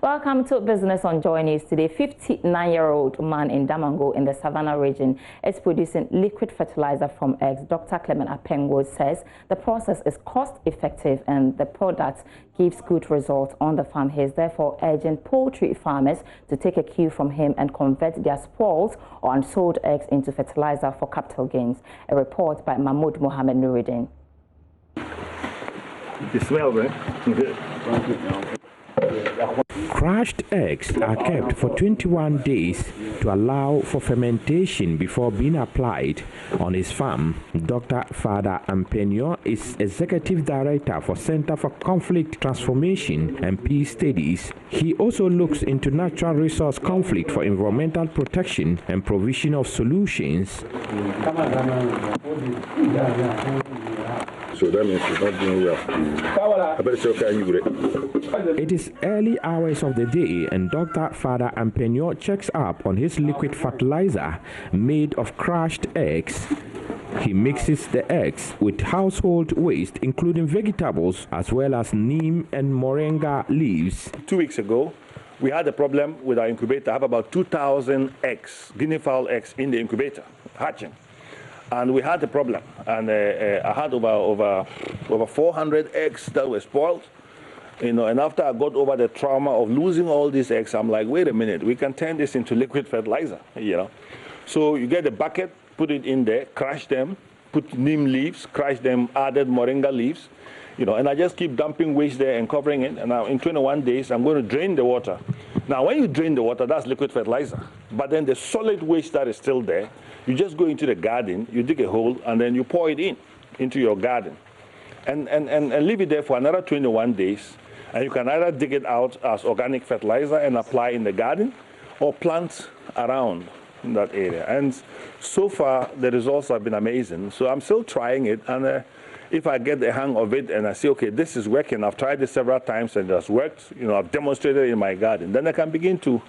Welcome to Business on Joy News. Today, 59-year-old man in Damango in the Savannah region is producing liquid fertilizer from eggs. Dr. Clement Apengo says the process is cost-effective and the product gives good results on the farm. He is therefore urging poultry farmers to take a cue from him and convert their spoiled or unsold eggs into fertilizer for capital gains. A report by Mahmoud Mohammed Nuruddin. You smell, right? Crushed eggs are kept for 21 days to allow for fermentation before being applied on his farm. Dr. Father Ampenyo is Executive Director for Center for Conflict Transformation and Peace Studies. He also looks into natural resource conflict for environmental protection and provision of solutions. So that means it's not doing well. I better say, okay, you It is early hours of the day and Dr. Father Ampenyo checks up on his liquid fertilizer made of crushed eggs. He mixes the eggs with household waste, including vegetables, as well as neem and moringa leaves. 2 weeks ago, we had a problem with our incubator. I have about 2,000 eggs, guinea fowl eggs in the incubator, hatching. And we had a problem, and I had over 400 eggs that were spoiled, you know. And after I got over the trauma of losing all these eggs, I'm like, wait a minute, we can turn this into liquid fertilizer, you know. So you get the bucket, put it in there, crush them, put neem leaves, crush them, added moringa leaves, you know. And I just keep dumping waste there and covering it. And now in 21 days, I'm going to drain the water. Now, when you drain the water, that's liquid fertilizer. But then the solid waste that is still there, you just go into the garden, you dig a hole, and then you pour it into your garden. And leave it there for another 21 days. And you can either dig it out as organic fertilizer and apply in the garden, or plant around in that area. And so far, the results have been amazing. So I'm still trying it. And if I get the hang of it and I see, okay, this is working, I've tried this several times and it has worked, you know, I've demonstrated it in my garden, then I can begin to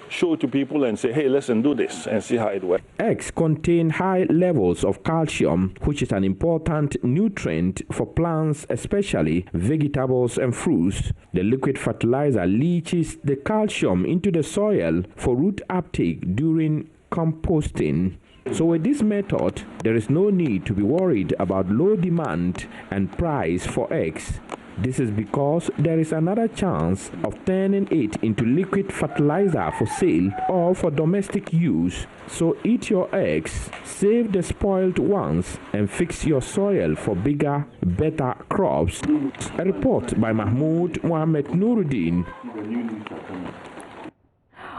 show to people and say, hey, listen, do this and see how it works. Eggs contain high levels of calcium, which is an important nutrient for plants, especially vegetables and fruits. The liquid fertilizer leaches the calcium into the soil for root uptake during composting. So with this method, there is no need to be worried about low demand and price for eggs. This is because there is another chance of turning it into liquid fertilizer for sale or for domestic use. So eat your eggs, save the spoiled ones, and fix your soil for bigger, better crops. A report by Mahmoud Mohammed Nuruddin.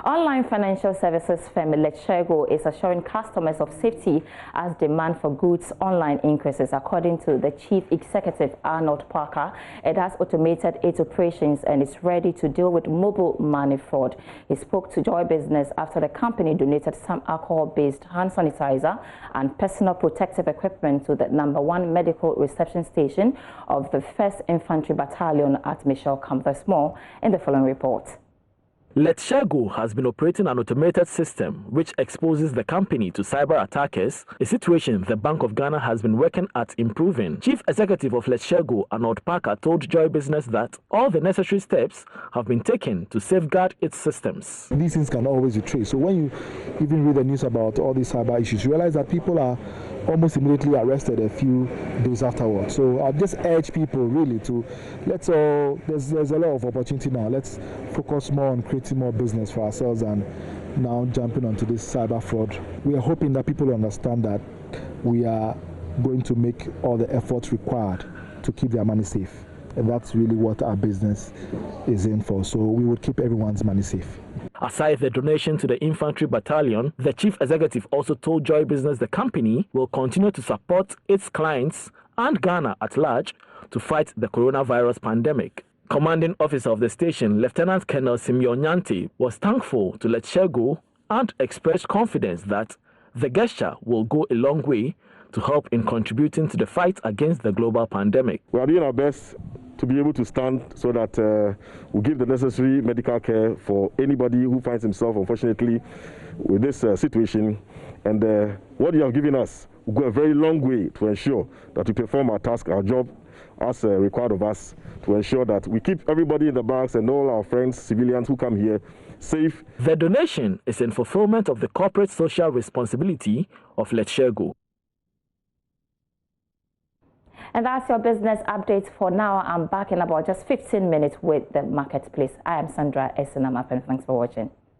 Online financial services firm Letshego is assuring customers of safety as demand for goods online increases. According to the Chief Executive ARNOLD Parker, it has automated its operations and is ready to deal with mobile money fraud. He spoke to Joy Business after the company donated some alcohol-based hand sanitizer and personal protective equipment to the #1 medical reception station of the 1st Infantry Battalion at Michel Camp-Vesmore in the following report. Letshego has been operating an automated system which exposes the company to cyber attackers, a situation the Bank of Ghana has been working at improving. Chief Executive of Letshego, ARNOLD Parker, told Joy Business that all the necessary steps have been taken to safeguard its systems. These things can always be traced. So when you even read the news about all these cyber issues, you realize that people are almost immediately arrested a few days afterwards. So I just urge people really to there's a lot of opportunity now. Let's focus more on creating more business for ourselves and now jumping onto this cyber fraud. We are hoping that people understand that we are going to make all the efforts required to keep their money safe. And that's really what our business is in for. So we would keep everyone's money safe. Aside the donation to the Infantry Battalion, the Chief Executive also told Joy Business the company will continue to support its clients and Ghana at large to fight the coronavirus pandemic. Commanding officer of the station, Lieutenant Colonel SIMEON NYANTE, was thankful to Letshego and expressed confidence that the gesture will go a long way to help in contributing to the fight against the global pandemic. We are doing our best to be able to stand so that we give the necessary medical care for anybody who finds himself, unfortunately, with this situation. And what you have given us will go a very long way to ensure that we perform our task, our job, as required of us to ensure that we keep everybody in the barracks and all our friends, civilians who come here, safe. The donation is in fulfillment of the corporate social responsibility of Let's Share Go. And that's your business update for now. I'm back in about just 15 minutes with the marketplace. I am Sandra Esinamapen. Thanks for watching.